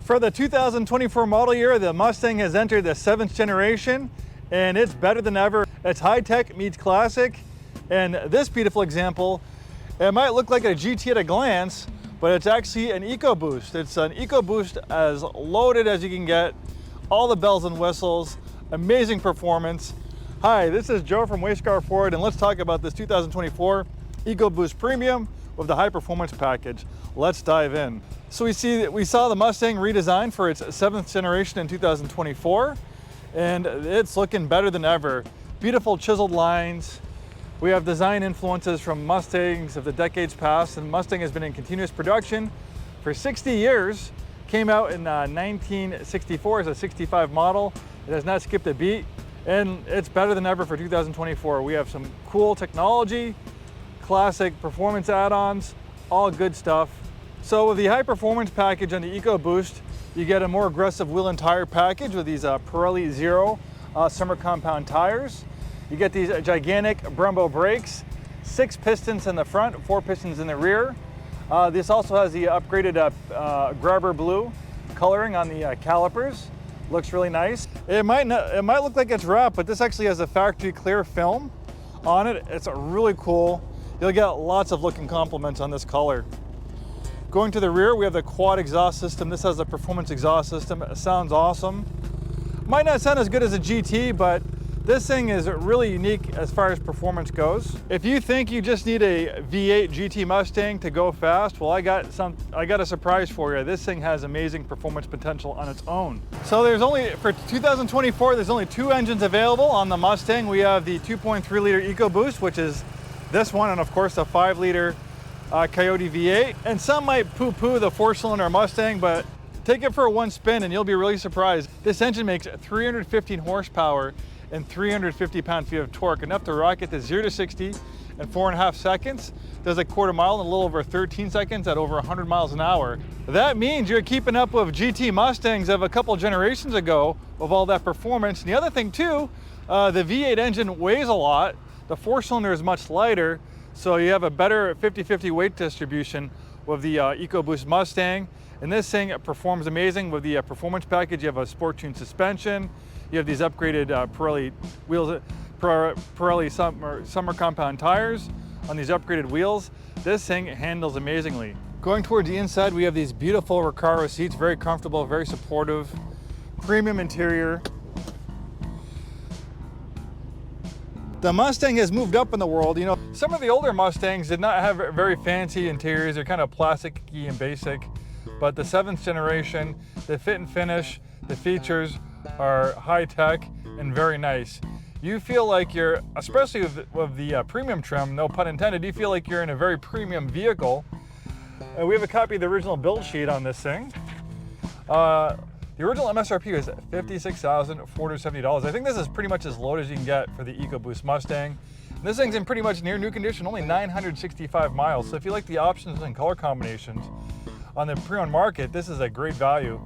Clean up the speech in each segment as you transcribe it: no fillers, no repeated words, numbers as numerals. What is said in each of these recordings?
For the 2024 model year, the Mustang has entered the 7th generation, and it's better than ever. It's high-tech meets classic, and this beautiful example, it might look like a GT at a glance, but it's actually an EcoBoost. It's an EcoBoost as loaded as you can get, all the bells and whistles, amazing performance. Hi, this is Joe from Way Scarff Ford, and let's talk about this 2024 EcoBoost Premium with the high performance package. Let's dive in. So we saw the Mustang redesigned for its 7th generation in 2024, and it's looking better than ever. Beautiful chiseled lines. We have design influences from Mustangs of the decades past, and Mustang has been in continuous production for 60 years. Came out in 1964 as a 65 model. It has not skipped a beat, and it's better than ever for 2024. We have some cool technology, classic performance add-ons, all good stuff. So with the high performance package on the EcoBoost, you get a more aggressive wheel and tire package with these Pirelli Zero summer compound tires. You get these gigantic Brembo brakes, 6 pistons in the front, 4 pistons in the rear. This also has the upgraded grabber blue coloring on the calipers. Looks really nice. It might look like it's wrapped, but this actually has a factory clear film on it. It's really cool. You'll get lots of looking compliments on this color. Going to the rear, we have the quad exhaust system. This has a performance exhaust system. It sounds awesome. Might not sound as good as a GT, but this thing is really unique as far as performance goes. If you think you just need a V8 GT Mustang to go fast, well, I got a surprise for you. This thing has amazing performance potential on its own. So for 2024, there's only 2 engines available on the Mustang. We have the 2.3 liter EcoBoost, which is this one, and of course the 5 liter Coyote V8. And some might poo-poo the 4-cylinder Mustang, but take it for one spin and you'll be really surprised. This engine makes 315 horsepower and 350 pound-feet of torque, enough to rocket to 0 to 60 in 4.5 seconds. Does a quarter mile in a little over 13 seconds at over 100 miles an hour. That means you're keeping up with GT Mustangs of a couple generations ago with all that performance. And the other thing too, the V8 engine weighs a lot. The 4-cylinder is much lighter, so you have a better 50-50 weight distribution with the EcoBoost Mustang. And this thing performs amazing with the performance package. You have a sport tuned suspension. You have these upgraded Pirelli wheels, Pirelli summer compound tires on these upgraded wheels. This thing handles amazingly. Going towards the inside, we have these beautiful Recaro seats, very comfortable, very supportive, premium interior. The Mustang has moved up in the world. You know, some of the older Mustangs did not have very fancy interiors. They're kind of plasticky and basic. But the 7th generation, the fit and finish, the features are high tech and very nice. You feel like you're, especially with the premium trim, no pun intended, you feel like you're in a very premium vehicle. We have a copy of the original build sheet on this thing. The original MSRP was $56,470. I think this is pretty much as low as you can get for the EcoBoost Mustang. And this thing's in pretty much near new condition, only 965 miles. So if you like the options and color combinations on the pre-owned market, this is a great value.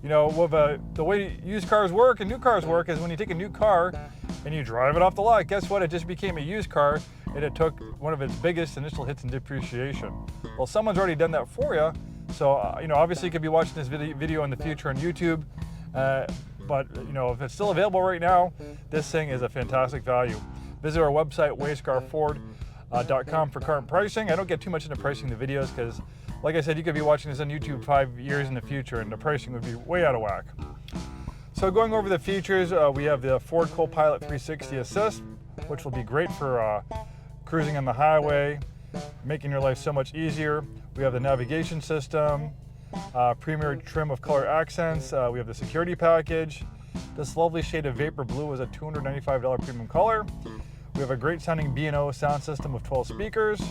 You know, with the way used cars work and new cars work is when you take a new car and you drive it off the lot, guess what? It just became a used car, and it took one of its biggest initial hits in depreciation. Well, someone's already done that for you. So, you know, obviously you could be watching this video in the future on YouTube, but, you know, if it's still available right now, this thing is a fantastic value. Visit our website, wayscarfford.com, for current pricing. I don't get too much into pricing the videos because, like I said, you could be watching this on YouTube 5 years in the future and the pricing would be way out of whack. So going over the features, we have the Ford Co-Pilot 360 Assist, which will be great for cruising on the highway, making your life so much easier. We have the navigation system, premier trim of color accents. We have the security package. This lovely shade of vapor blue is a $295 premium color. We have a great sounding B&O sound system with 12 speakers.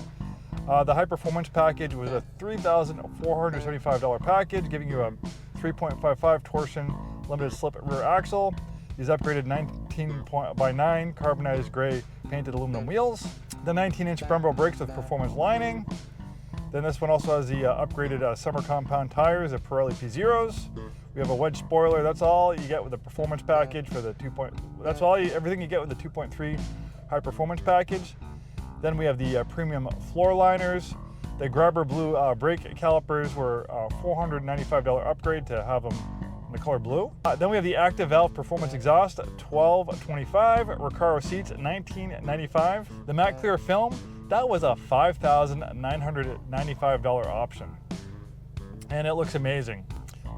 The high performance package was a $3,475 package, giving you a 3.55 torsion limited slip rear axle. These upgraded 19x9 carbonized gray painted aluminum wheels. The 19-inch Brembo brakes with performance lining. Then this one also has the upgraded summer compound tires, the Pirelli P0s. We have a wedge spoiler. That's all you get with the performance package for the everything you get with the 2.3 high performance package. Then we have the premium floor liners, The Grabber blue brake calipers were a $495 upgrade to have them in the color blue. Then we have the active valve performance exhaust, $1,225. Recaro seats, $1,995. The matte clear film, that was a $5,995 option. And it looks amazing.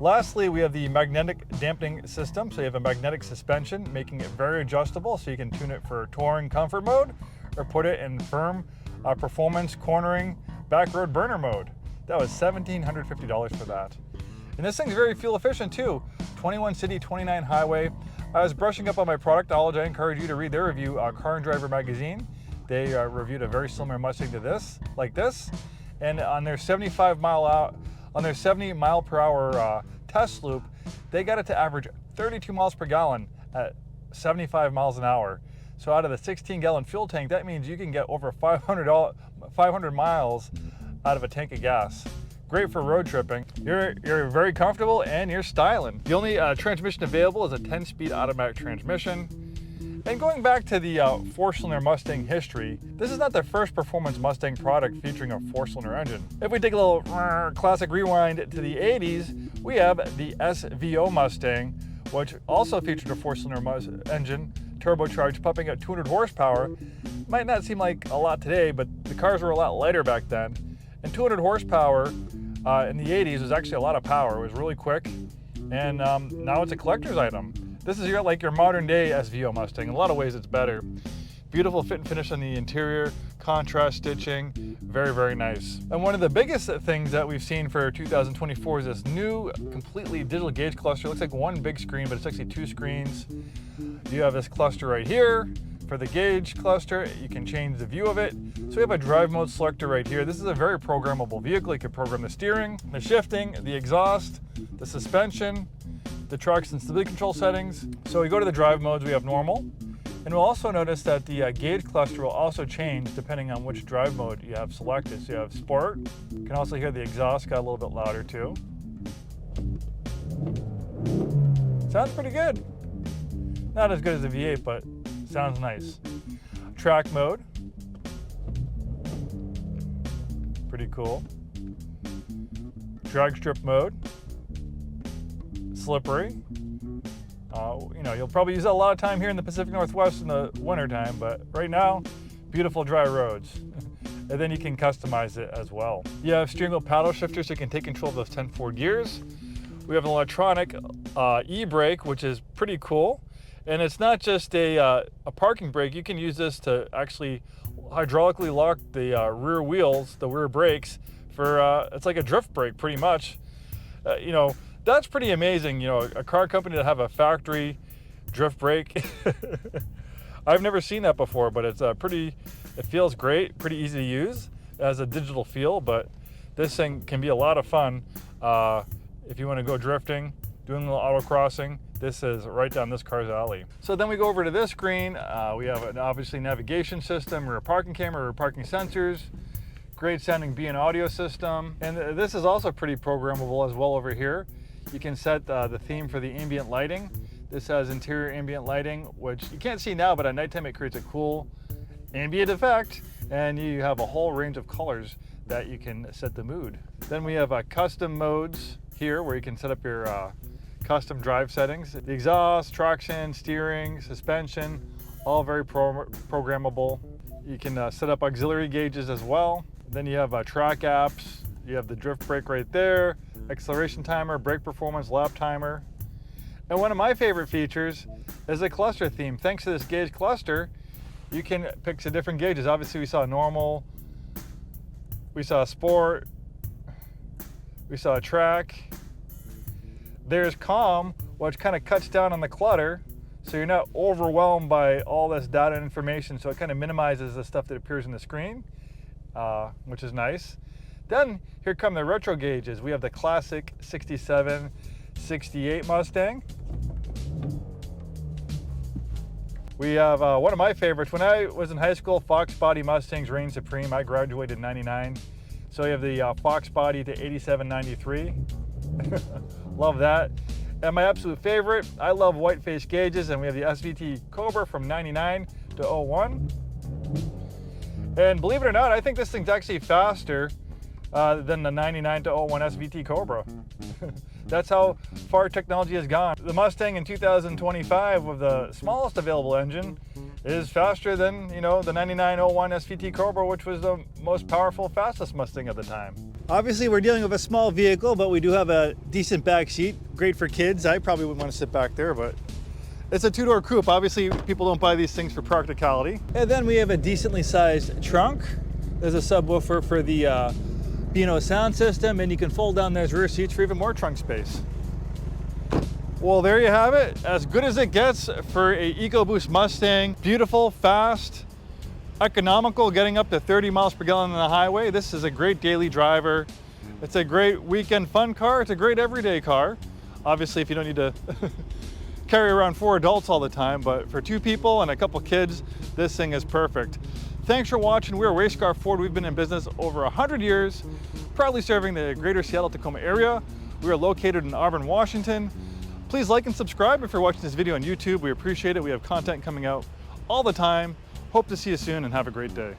Lastly, we have the magnetic dampening system. So you have a magnetic suspension, making it very adjustable, so you can tune it for touring comfort mode or put it in firm performance cornering back road burner mode. That was $1,750 for that. And this thing's very fuel efficient too. 21 city, 29 highway. I was brushing up on my product knowledge. I encourage you to read their review, Car and Driver magazine. They reviewed a very similar Mustang to this, like this. And on their 70 mile per hour test loop, they got it to average 32 miles per gallon at 75 miles an hour. So out of the 16-gallon fuel tank, that means you can get over 500 miles out of a tank of gas. Great for road tripping. You're very comfortable and you're styling. The only transmission available is a 10-speed automatic transmission. And going back to the four-cylinder Mustang history, this is not the first performance Mustang product featuring a four-cylinder engine. If we take a little classic rewind to the 80s, we have the SVO Mustang, which also featured a four-cylinder engine, turbocharged, pumping out 200 horsepower. Might not seem like a lot today, but the cars were a lot lighter back then. And 200 horsepower in the 80s was actually a lot of power. It was really quick, and now it's a collector's item. This is like your modern day SVO Mustang. In a lot of ways it's better. Beautiful fit and finish on the interior, contrast stitching, very, very nice. And one of the biggest things that we've seen for 2024 is this new completely digital gauge cluster. It looks like one big screen, but it's actually two screens. You have this cluster right here for the gauge cluster. You can change the view of it. So we have a drive mode selector right here. This is a very programmable vehicle. You can program the steering, the shifting, the exhaust, the suspension, the traction stability control settings. So we go to the drive modes, we have normal. And we'll also notice that the gauge cluster will also change depending on which drive mode you have selected. So you have sport. You can also hear the exhaust got a little bit louder too. Sounds pretty good. Not as good as the V8, but sounds nice. Track mode. Pretty cool. Drag strip mode. Slippery. You know, you'll probably use that a lot of time here in the Pacific Northwest in the winter time, but right now, beautiful dry roads. And then you can customize it as well. You have steering wheel paddle shifters, so you can take control of those 10 forward gears. We have an electronic e-brake, which is pretty cool. And it's not just a parking brake. You can use this to actually hydraulically lock the rear wheels, the rear brakes, for it's like a drift brake pretty much. You know, that's pretty amazing, you know, a car company to have a factory drift brake. I've never seen that before, but it's it feels great, pretty easy to use. It has a digital feel, but this thing can be a lot of fun if you want to go drifting, doing a little auto crossing. This is right down this car's alley. So then we go over to this screen. We have an obviously navigation system, rear parking camera, rear parking sensors, great sounding B&O audio system. And this is also pretty programmable as well over here. You can set the theme for the ambient lighting. This has interior ambient lighting, which you can't see now, but at nighttime it creates a cool ambient effect. And you have a whole range of colors that you can set the mood. Then we have custom modes here where you can set up your custom drive settings. The exhaust, traction, steering, suspension, all very programmable. You can set up auxiliary gauges as well. Then you have track apps. You have the drift brake right there, acceleration timer, brake performance, lap timer. And one of my favorite features is the cluster theme. Thanks to this gauge cluster, you can pick some different gauges. Obviously we saw normal, we saw sport, we saw track. There's calm, which kind of cuts down on the clutter, so you're not overwhelmed by all this data and information, so it kind of minimizes the stuff that appears on the screen, which is nice. Then here come the retro gauges. We have the classic 67, 68 Mustang. We have one of my favorites. When I was in high school, Fox body Mustangs reigned supreme. I graduated in '99. So we have the Fox body to 87, 93. Love that. And my absolute favorite, I love white face gauges, and we have the SVT Cobra from 99 to 01. And believe it or not, I think this thing's actually faster than the 99 to 01 SVT Cobra. That's how far technology has gone. The Mustang in 2025 with the smallest available engine is faster than, you know, the 9901 SVT Cobra, which was the most powerful, fastest Mustang at the time. Obviously, we're dealing with a small vehicle, but we do have a decent back seat. Great for kids. I probably wouldn't want to sit back there, but it's a two-door coupe. Obviously, people don't buy these things for practicality. And then we have a decently sized trunk. There's a subwoofer for the B&O sound system, and you can fold down those rear seats for even more trunk space. Well, there you have it. As good as it gets for a EcoBoost Mustang. Beautiful, fast, economical, getting up to 30 miles per gallon on the highway. This is a great daily driver. It's a great weekend fun car. It's a great everyday car. Obviously, if you don't need to carry around 4 adults all the time, but for 2 people and a couple kids, this thing is perfect. Thanks for watching. We're Way Scarff Ford. We've been in business over 100 years, proudly serving the greater Seattle-Tacoma area. We are located in Auburn, Washington. Please like and subscribe if you're watching this video on YouTube. We appreciate it. We have content coming out all the time. Hope to see you soon and have a great day.